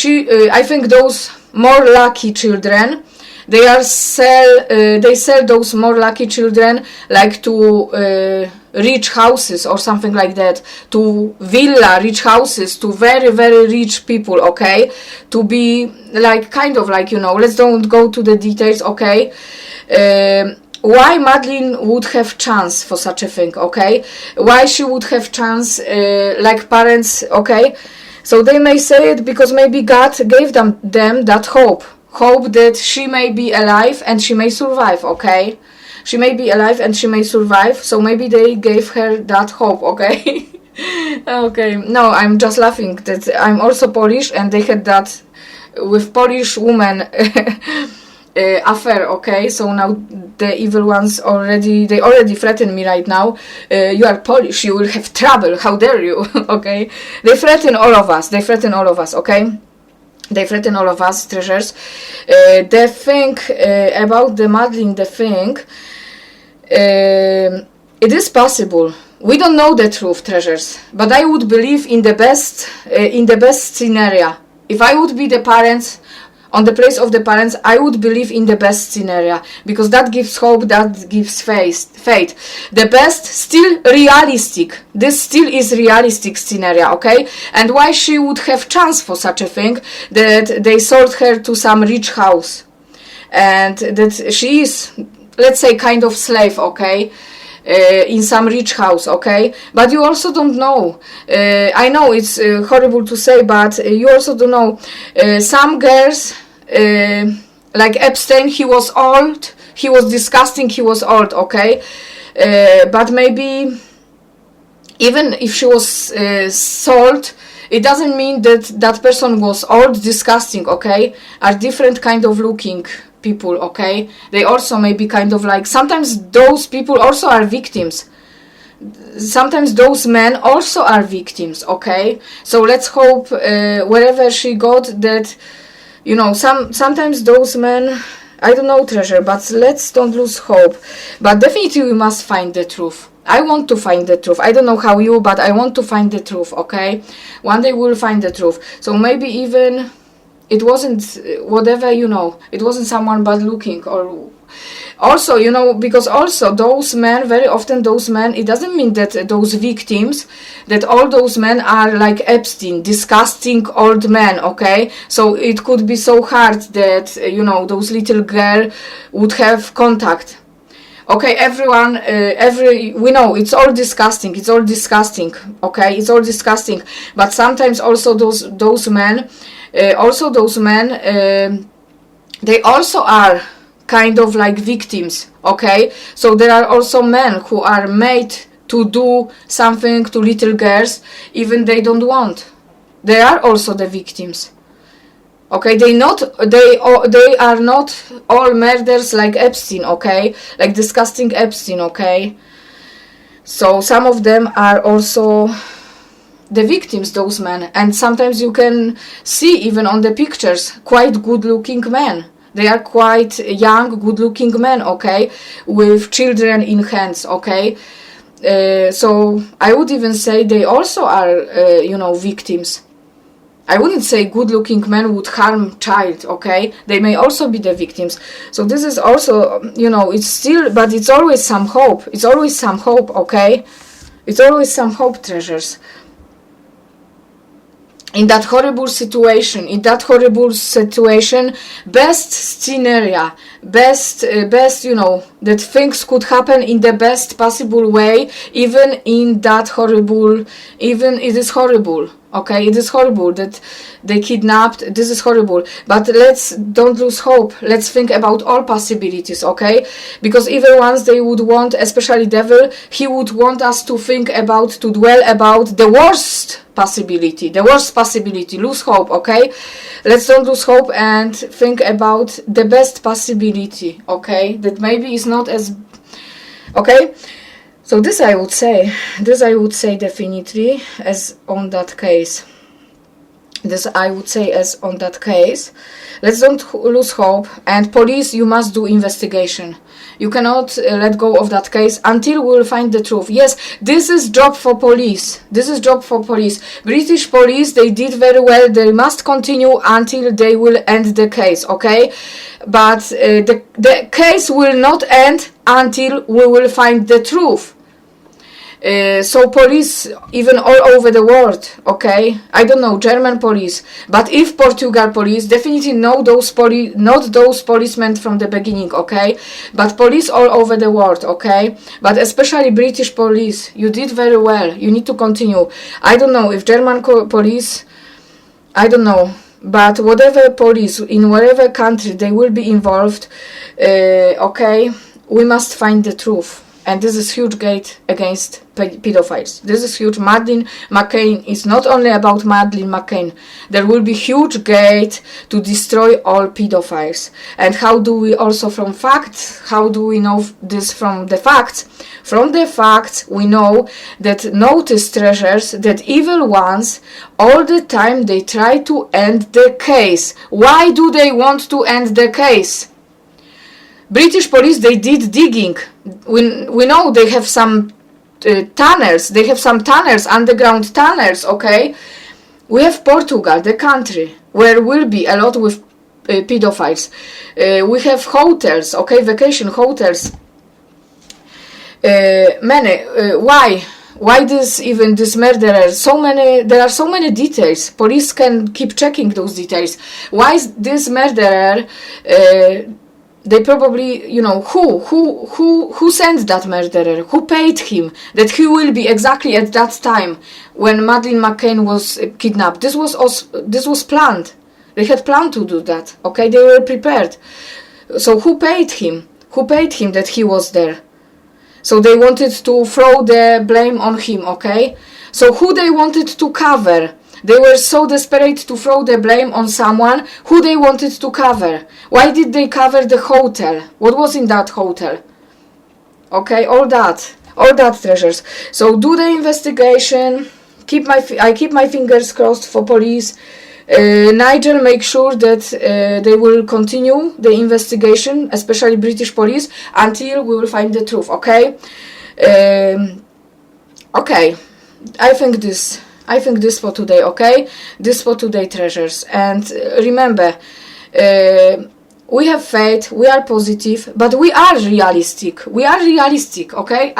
Speaker 1: I think those more lucky children, they sell those more lucky children like to rich houses or something like that, to rich houses, to very, very rich people, okay? To be like, kind of like, let's don't go to the details, okay? Why Madeleine would have chance for such a thing, okay? Why she would have chance, like parents, okay? So they may say it because maybe God gave them that hope that she may be alive and she may survive, okay? She may be alive and she may survive, so maybe they gave her that hope, okay? Okay, no, I'm just laughing that I'm also Polish and they had that with Polish woman affair, okay? So now the evil ones already threaten me right now. You are Polish, you will have trouble, how dare you, okay? They threaten all of us, okay? They threaten all of us, treasures. The thing about the Madeleine, it is possible. We don't know the truth, treasures, but I would believe in the best scenario. If I would be the parents, on the place of the parents, I would believe in the best scenario, because that gives hope, that gives faith. The best, still realistic. This still is realistic scenario, okay? And why she would have chance for such a thing, that they sold her to some rich house, and that she is, let's say, kind of slave, okay? In some rich house, okay? But you also don't know. I know it's horrible to say, but you also don't know. Some girls, like Epstein, he was old, he was disgusting, he was old, okay? But maybe even if she was sold, it doesn't mean that that person was old, disgusting, okay? Are different kind of looking people, okay? They also may be kind of like, sometimes those people also are victims. sometimes those men also are victims, okay? So let's hope wherever she got that, you know, sometimes those men, I don't know, treasure, but let's don't lose hope. But definitely we must find the truth. I want to find the truth. I don't know how you, but I want to find the truth, okay? One day we'll find the truth. So maybe even it wasn't whatever, you know, it wasn't someone bad looking, or also, you know, because also those men, very often those men, it doesn't mean that those victims, that all those men are like Epstein, disgusting old men, okay? So it could be so hard that, you know, those little girl would have contact. Okay, everyone, we know it's all disgusting, okay, it's all disgusting, but sometimes also those men, they also are kind of like victims, okay? So there are also men who are made to do something to little girls, even they don't want. They are also the victims. Okay, they are not all murders like Epstein, okay? Like disgusting Epstein, okay? So some of them are also the victims, those men. And sometimes you can see even on the pictures quite good-looking men. They are quite young, good-looking men, okay? With children in hands, okay? So I would even say they also are, you know, victims. I wouldn't say good-looking men would harm child, okay? They may also be the victims. So this is also, you know, it's still, but it's always some hope. It's always some hope, okay? It's always some hope, treasures. In that horrible situation, best scenario, best, you know, that things could happen in the best possible way, even in that horrible, even it is horrible, okay? It is horrible that they kidnapped, this is horrible, but don't lose hope. Let's think about all possibilities, okay? Because even once they would want, especially devil, he would want us to think about, to dwell about the worst possibility, lose hope, okay? Let's don't lose hope and think about the best possibility, okay? That maybe is not as, okay? So this I would say definitely as on that case. Let's don't lose hope, and police, you must do investigation. You cannot let go of that case until we will find the truth. Yes, this is job for police. British police, they did very well. They must continue until they will end the case, okay? But the case will not end until we will find the truth. So police, even all over the world, okay? I don't know, German police, but if Portugal police, definitely not those policemen from the beginning, okay? But police all over the world, okay? But especially British police, you did very well. You need to continue. I don't know if German police, I don't know, but whatever police in whatever country they will be involved, okay? We must find the truth. And this is huge gate against pedophiles. This is huge. Madeleine McCann is not only about Madeleine McCann. There will be huge gate to destroy all pedophiles. And how do we also from facts? How do we know this from the facts? From the facts we know that notice, treasures, that evil ones all the time they try to end the case. Why do they want to end the case? British police, they did digging. We know they have some tunnels. They have some tunnels, underground tunnels, okay? We have Portugal, the country, where will be a lot with pedophiles. We have hotels, okay, vacation hotels. Many. Why this murderer? There are so many details. Police can keep checking those details. Why is this murderer? They probably, you know, who sent that murderer? Who paid him that he will be exactly at that time when Madeleine McCann was kidnapped? This was planned. They had planned to do that. Okay, they were prepared. So who paid him? Who paid him that he was there? So they wanted to throw the blame on him. Okay, so who they wanted to cover? They were so desperate to throw the blame on someone who they wanted to cover. Why did they cover the hotel? What was in that hotel? Okay, all that. All that, treasures. So do the investigation. I keep my fingers crossed for police. Nigel, make sure that they will continue the investigation, especially British police, until we will find the truth. Okay. Okay. I think this for today. Okay. This for today, treasures. And remember, we have faith. We are positive, but we are realistic. We are realistic. Okay.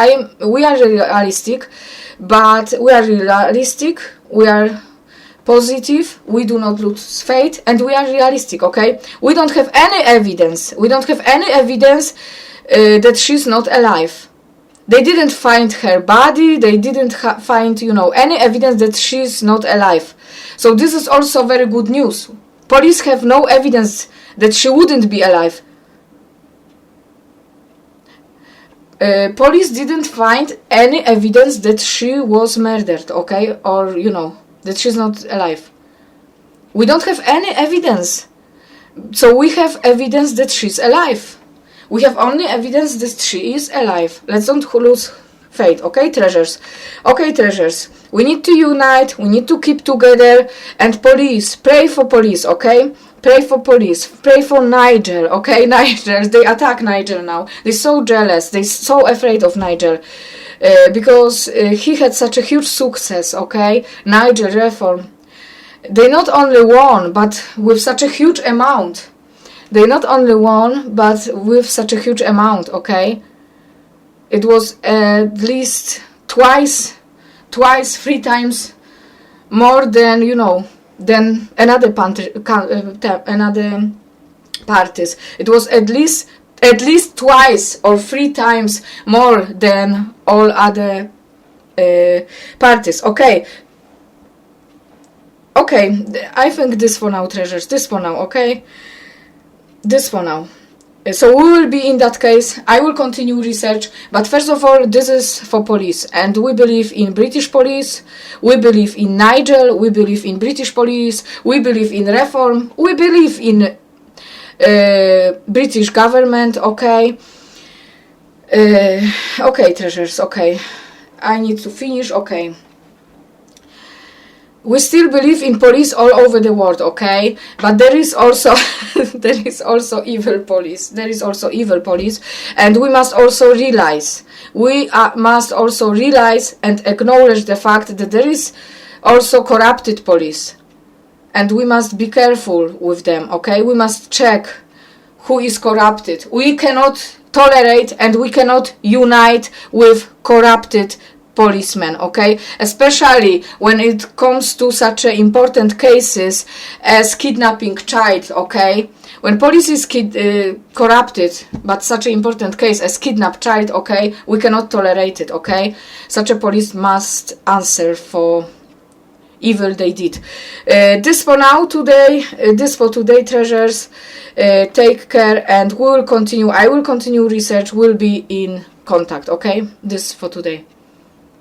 Speaker 1: We are realistic, but we are realistic. We are positive, we do not lose faith, and we are realistic, okay? We don't have any evidence. We don't have any evidence that she's not alive. They didn't find her body. They didn't find, any evidence that she's not alive. So this is also very good news. Police have no evidence that she wouldn't be alive. Police didn't find any evidence that she was murdered, okay? Or, that she's not alive. We don't have any evidence. So we have evidence that she's alive. We have only evidence that she is alive. Let's don't lose faith, okay, treasures? Okay, treasures. We need to unite. We need to keep together. And police, pray for police, okay? Pray for police. Pray for Nigel, okay? Nigel, they attack Nigel now. They're so jealous. They're so afraid of Nigel. Because he had such a huge success, okay? Nigel Reform. They not only won, but with such a huge amount. They not only won, but with such a huge amount, okay? It was at least twice, 3 times more than, than another parties. It was at least twice or 3 times more than all other parties. Okay, I think this for now, treasures. This for now, okay? This for now. So we will be in that case. I will continue research, but first of all, this is for police, and we believe in British police. We believe in Nigel. We believe in British police. We believe in reform. We believe in British government. Okay. Okay, treasures. Okay, I need to finish. Okay. We still believe in police all over the world, okay? But there is also evil police. There is also evil police, and we must also realize. Must also realize and acknowledge the fact that there is also corrupted police, and we must be careful with them, okay? We must check who is corrupted. We cannot tolerate and we cannot unite with corrupted policemen, okay? Especially when it comes to such important cases as kidnapping child, okay? When police is corrupted, but such an important case as kidnap child, okay? We cannot tolerate it, okay? Such a police must answer for evil they did. This for now today. This for today, treasures. Take care, and we will continue. I will continue research. We'll be in contact, okay? This for today.